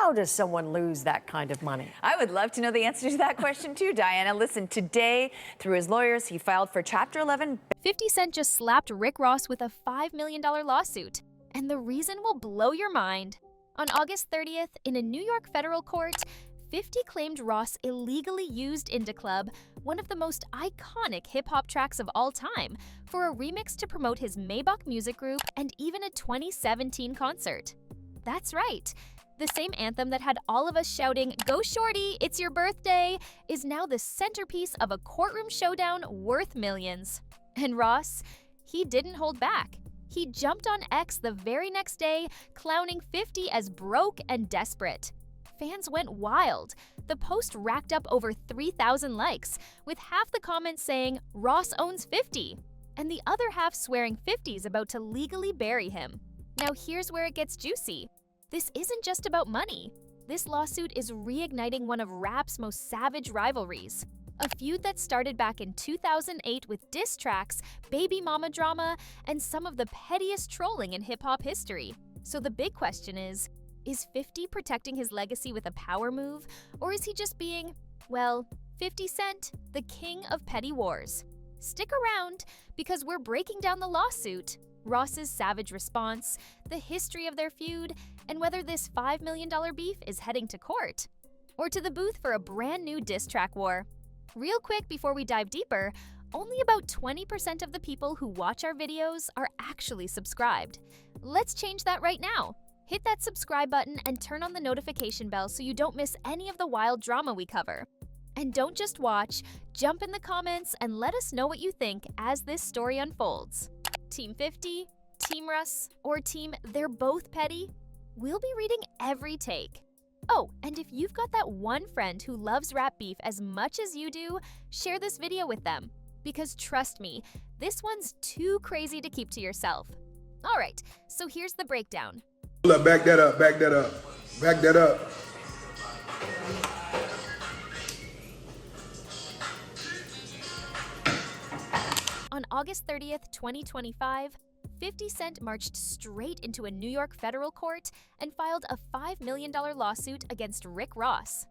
How does someone lose that kind of money? I would love to know the answer to that question too, Diana. Listen, today, through his lawyers, he filed for Chapter 11. 50 Cent just slapped Rick Ross with a $5 million lawsuit. And the reason will blow your mind. On August 30th, in a New York federal court, 50 claimed Ross illegally used Indie Club, one of the most iconic hip-hop tracks of all time, for a remix to promote his Maybach music group and even a 2017 concert. That's right. The same anthem that had all of us shouting, "Go Shorty, it's your birthday," is now the centerpiece of a courtroom showdown worth millions. And Ross, he didn't hold back. He jumped on X the very next day, clowning 50 as broke and desperate. Fans went wild. The post racked up over 3,000 likes, with half the comments saying, "Ross owns 50," and the other half swearing 50's about to legally bury him. Now here's where it gets juicy. This isn't just about money. This lawsuit is reigniting one of rap's most savage rivalries. A feud that started back in 2008 with diss tracks, baby mama drama, and some of the pettiest trolling in hip-hop history. So the big question is 50 protecting his legacy with a power move, or is he just being, well, 50 Cent, the king of petty wars? Stick around, because we're breaking down the lawsuit, Ross's savage response, the history of their feud, and whether this $5 million beef is heading to court or to the booth for a brand new diss track war. Real quick before we dive deeper, only about 20% of the people who watch our videos are actually subscribed. Let's change that right now. Hit that subscribe button and turn on the notification bell so you don't miss any of the wild drama we cover. And don't just watch, jump in the comments and let us know what you think as this story unfolds. Team 50, Team Russ, or Team They're Both Petty? We'll be reading every take. Oh, and if you've got that one friend who loves rap beef as much as you do, share this video with them. Because trust me, this one's too crazy to keep to yourself. All right, so here's the breakdown. Back that up, back that up, back that up. On August 30th, 2025, 50 Cent marched straight into a New York federal court and filed a $5 million lawsuit against Rick Ross.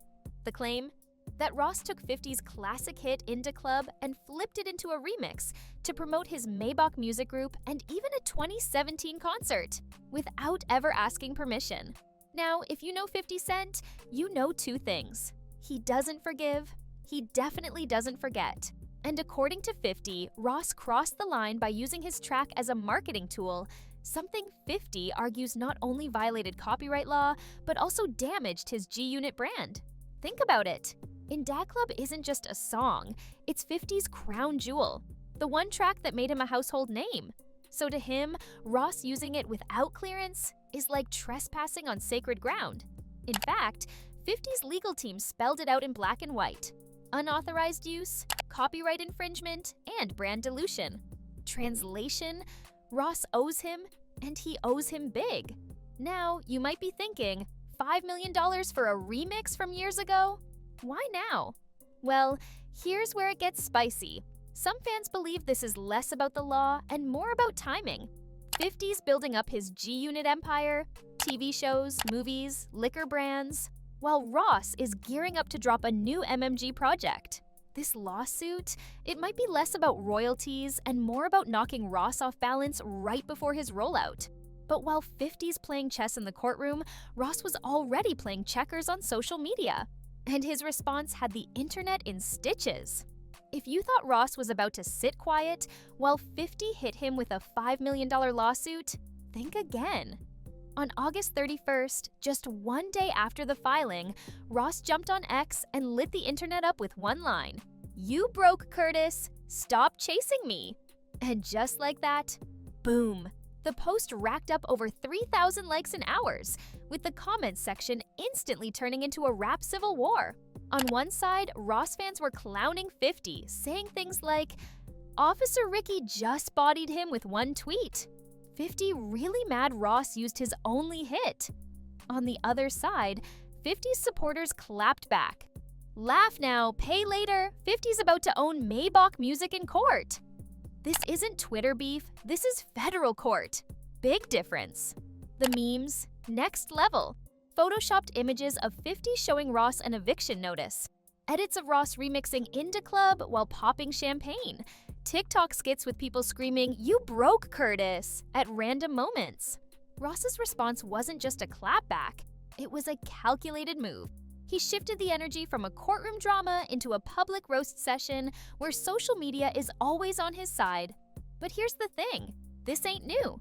The claim? That Ross took 50's classic hit Indie Club and flipped it into a remix to promote his Maybach music group and even a 2017 concert, without ever asking permission. Now, if you know 50 Cent, you know two things. He doesn't forgive, he definitely doesn't forget. And according to 50, Ross crossed the line by using his track as a marketing tool, something 50 argues not only violated copyright law, but also damaged his G-Unit brand. Think about it. Indie Club isn't just a song, it's 50's crown jewel, the one track that made him a household name. So to him, Ross using it without clearance is like trespassing on sacred ground. In fact, 50's legal team spelled it out in black and white. Unauthorized use, copyright infringement, and brand dilution. Translation, Ross owes him, and he owes him big. Now, you might be thinking, $5 million for a remix from years ago? Why now? Well, here's where it gets spicy. Some fans believe this is less about the law and more about timing. 50's building up his G-Unit empire, TV shows, movies, liquor brands, while Ross is gearing up to drop a new MMG project. This lawsuit, it might be less about royalties and more about knocking Ross off balance right before his rollout. But while 50's playing chess in the courtroom, Ross was already playing checkers on social media. And his response had the internet in stitches. If you thought Ross was about to sit quiet while 50 hit him with a $5 million lawsuit, think again. On August 31st, just one day after the filing, Ross jumped on X and lit the internet up with one line. "You broke, Curtis. Stop chasing me." And just like that, boom. The post racked up over 3,000 likes in hours, with the comments section instantly turning into a rap civil war. On one side, Ross fans were clowning 50, saying things like, "Officer Ricky just bodied him with one tweet." 50 really mad Ross used his only hit. On the other side, 50's supporters clapped back. "Laugh now, pay later. 50's about to own Maybach music in court." This isn't Twitter beef, this is federal court. Big difference. The memes, next level. photoshopped images of 50 showing Ross an eviction notice, edits of Ross remixing Indie Club while popping champagne, TikTok skits with people screaming, "You broke, Curtis," at random moments. Ross's response wasn't just a clapback, it was a calculated move. He shifted the energy from a courtroom drama into a public roast session where social media is always on his side. But here's the thing, this ain't new.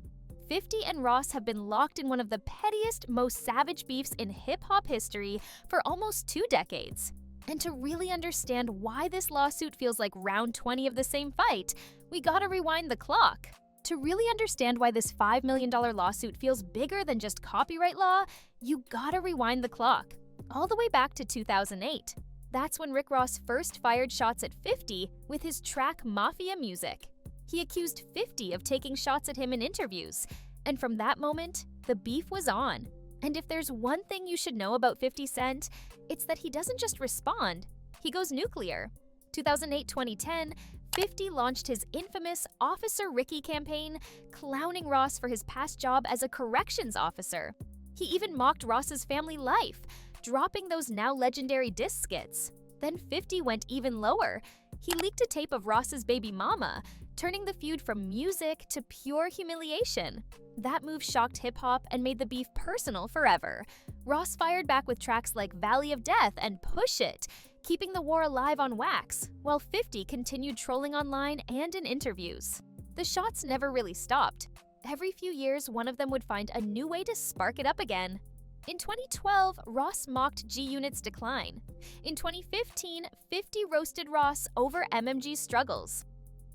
50 and Ross have been locked in one of the pettiest, most savage beefs in hip-hop history for almost 2 decades. And to really understand why this lawsuit feels like round 20 of the same fight, we gotta rewind the clock. To really understand why this $5 million lawsuit feels bigger than just copyright law, you gotta rewind the clock. All the way back to 2008. That's when Rick Ross first fired shots at 50 with his track Mafia Music. He accused 50 of taking shots at him in interviews, and from that moment, the beef was on. And if there's one thing you should know about 50 Cent, it's that he doesn't just respond, he goes nuclear. 2008-2010, 50 launched his infamous Officer Ricky campaign, clowning Ross for his past job as a corrections officer. He even mocked Ross's family life, dropping those now legendary diss skits. Then 50 went even lower. He leaked a tape of Ross's baby mama, turning the feud from music to pure humiliation. That move shocked hip-hop and made the beef personal forever. Ross fired back with tracks like Valley of Death and Push It, keeping the war alive on wax, while 50 continued trolling online and in interviews. The shots never really stopped. Every few years, one of them would find a new way to spark it up again. In 2012, Ross mocked G-Unit's decline. In 2015, 50 roasted Ross over MMG's struggles.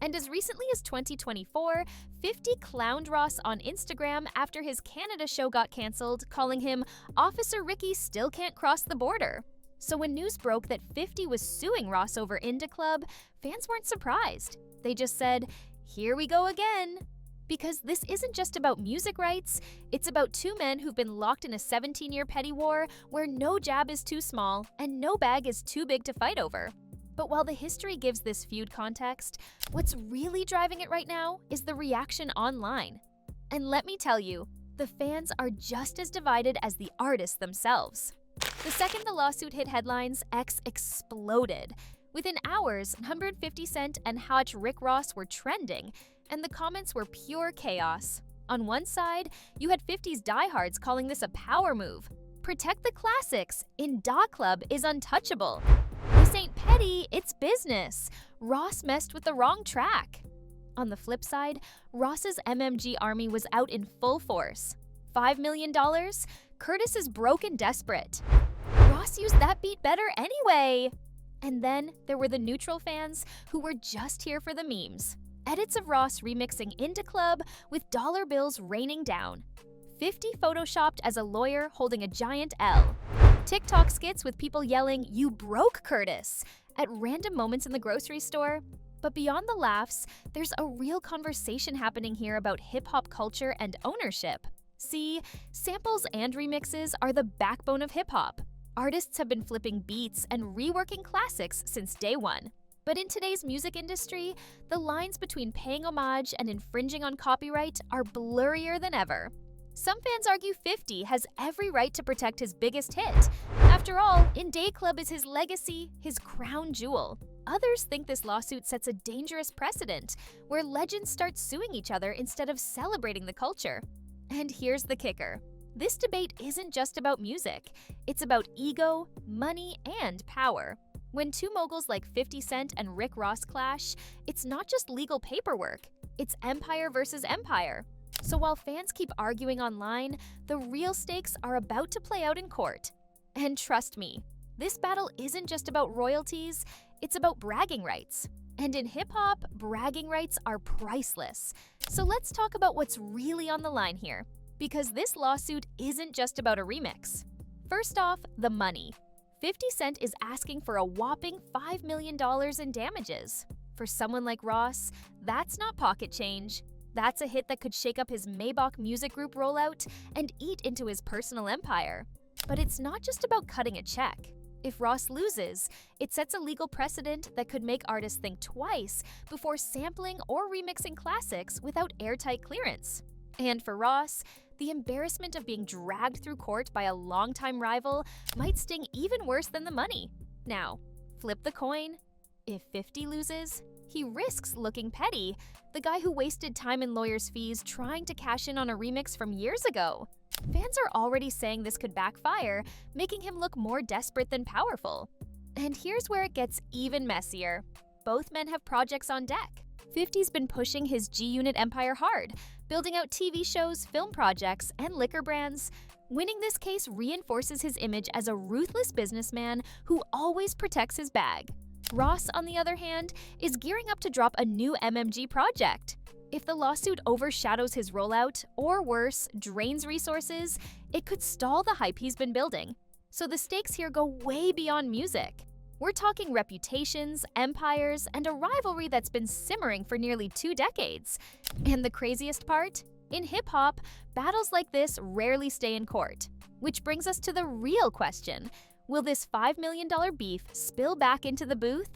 And as recently as 2024, 50 clowned Ross on Instagram after his Canada show got cancelled, calling him "Officer Ricky still can't cross the border." So when news broke that 50 was suing Ross over Indie Club, fans weren't surprised. They just said, "Here we go again." Because this isn't just about music rights, it's about 2 men who've been locked in a 17-year petty war where no jab is too small and no bag is too big to fight over. But while the history gives this feud context, what's really driving it right now is the reaction online. And let me tell you, the fans are just as divided as the artists themselves. The second the lawsuit hit headlines, X exploded. Within hours, 150 Cent and Hotch Rick Ross were trending, and the comments were pure chaos. On one side, you had 50's diehards calling this a power move. Protect the classics. In Da Club is untouchable. This ain't petty, it's business. Ross messed with the wrong track. On the flip side, Ross's MMG army was out in full force. $5 million? Curtis is broke and desperate. Ross used that beat better anyway. And then there were the neutral fans who were just here for the memes. Edits of Ross remixing Indie Club with dollar bills raining down. 50 photoshopped as a lawyer holding a giant L. TikTok skits with people yelling, "You broke, Curtis," at random moments in the grocery store. But beyond the laughs, there's a real conversation happening here about hip-hop culture and ownership. See, samples and remixes are the backbone of hip-hop. Artists have been flipping beats and reworking classics since day one. But in today's music industry, the lines between paying homage and infringing on copyright are blurrier than ever. Some fans argue 50 has every right to protect his biggest hit. After all, Indie Club is his legacy, his crown jewel. Others think this lawsuit sets a dangerous precedent, where legends start suing each other instead of celebrating the culture. And here's the kicker. This debate isn't just about music. It's about ego, money, and power. When 2 moguls like 50 Cent and Rick Ross clash, it's not just legal paperwork. It's empire versus empire. So while fans keep arguing online, the real stakes are about to play out in court. And trust me, this battle isn't just about royalties, it's about bragging rights. And in hip-hop, bragging rights are priceless. So let's talk about what's really on the line here, because this lawsuit isn't just about a remix. First off, the money. 50 Cent is asking for a whopping $5 million in damages. For someone like Ross, that's not pocket change. That's a hit that could shake up his Maybach Music Group rollout and eat into his personal empire. But it's not just about cutting a check. If Ross loses, it sets a legal precedent that could make artists think twice before sampling or remixing classics without airtight clearance. And for Ross, The embarrassment of being dragged through court by a longtime rival might sting even worse than the money. Now, flip the coin. If 50 loses, he risks looking petty, the guy who wasted time and lawyers' fees trying to cash in on a remix from years ago. Fans are already saying this could backfire, making him look more desperate than powerful. And here's where it gets even messier. Both men have projects on deck. 50's been pushing his G-Unit empire hard, building out TV shows, film projects, and liquor brands. Winning this case reinforces his image as a ruthless businessman who always protects his bag. Ross, on the other hand, is gearing up to drop a new MMG project. If the lawsuit overshadows his rollout, or worse, drains resources, it could stall the hype he's been building. So the stakes here go way beyond music. We're talking reputations, empires, and a rivalry that's been simmering for nearly 2 decades. And the craziest part? In hip-hop, battles like this rarely stay in court. Which brings us to the real question. Will this $5 million beef spill back into the booth?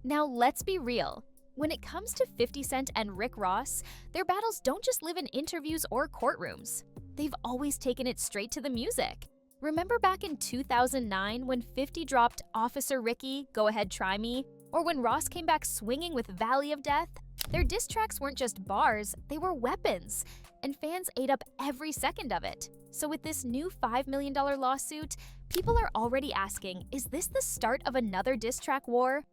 Now let's be real. When it comes to 50 Cent and Rick Ross, their battles don't just live in interviews or courtrooms. They've always taken it straight to the music. Remember back in 2009 when 50 dropped Officer Ricky, Go Ahead Try Me? Or when Ross came back swinging with Valley of Death? Their diss tracks weren't just bars, they were weapons. And fans ate up every second of it. So with this new $5 million lawsuit, people are already asking, is this the start of another diss track war?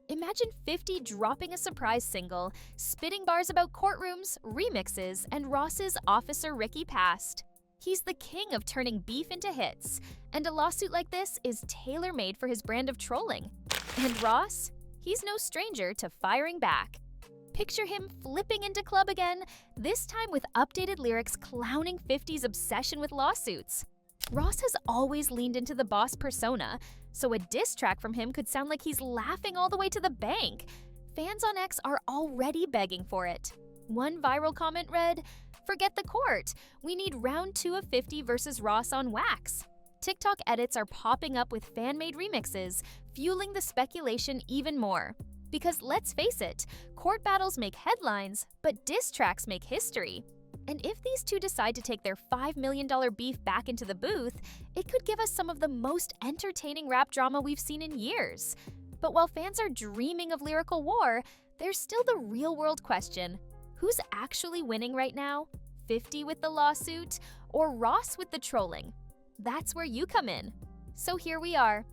Imagine 50 dropping a surprise single, spitting bars about courtrooms, remixes, and Ross's Officer Ricky past. He's the king of turning beef into hits, and a lawsuit like this is tailor-made for his brand of trolling. And Ross? He's no stranger to firing back. Picture him flipping into club again, this time with updated lyrics clowning 50's obsession with lawsuits. Ross has always leaned into the boss persona, so a diss track from him could sound like he's laughing all the way to the bank. Fans on X are already begging for it. One viral comment read, "Forget the court. We need round 2 of 50 versus Ross on Wax." TikTok edits are popping up with fan-made remixes, fueling the speculation even more. Because let's face it, court battles make headlines, but diss tracks make history. And if these two decide to take their $5 million beef back into the booth, it could give us some of the most entertaining rap drama we've seen in years. But while fans are dreaming of lyrical war, there's still the real-world question. Who's actually winning right now? 50 with the lawsuit, or Ross with the trolling? That's where you come in. So here we are,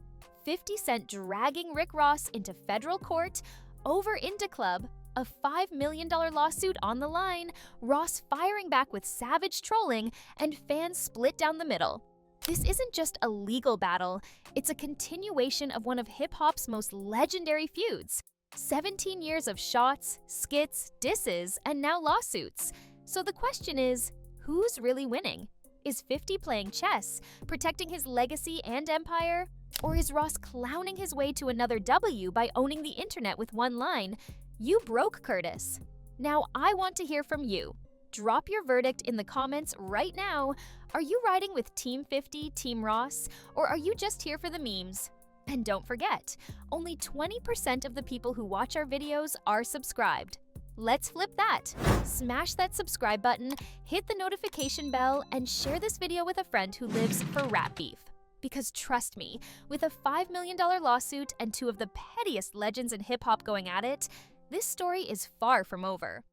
50 Cent dragging Rick Ross into federal court, over into club, a $5 million lawsuit on the line, Ross firing back with savage trolling, and fans split down the middle. This isn't just a legal battle, it's a continuation of one of hip-hop's most legendary feuds. 17 years of shots, skits, disses, and now lawsuits. So the question is, who's really winning? Is 50 playing chess, protecting his legacy and empire? Or is Ross clowning his way to another W by owning the internet with one line, "You broke, Curtis"? Now I want to hear from you. Drop your verdict in the comments right now. Are you riding with Team 50, Team Ross, or are you just here for the memes? And don't forget, only 20% of the people who watch our videos are subscribed. Let's flip that. Smash that subscribe button, hit the notification bell, and share this video with a friend who lives for rap beef. Because trust me, with a $5 million lawsuit and 2 of the pettiest legends in hip-hop going at it, this story is far from over.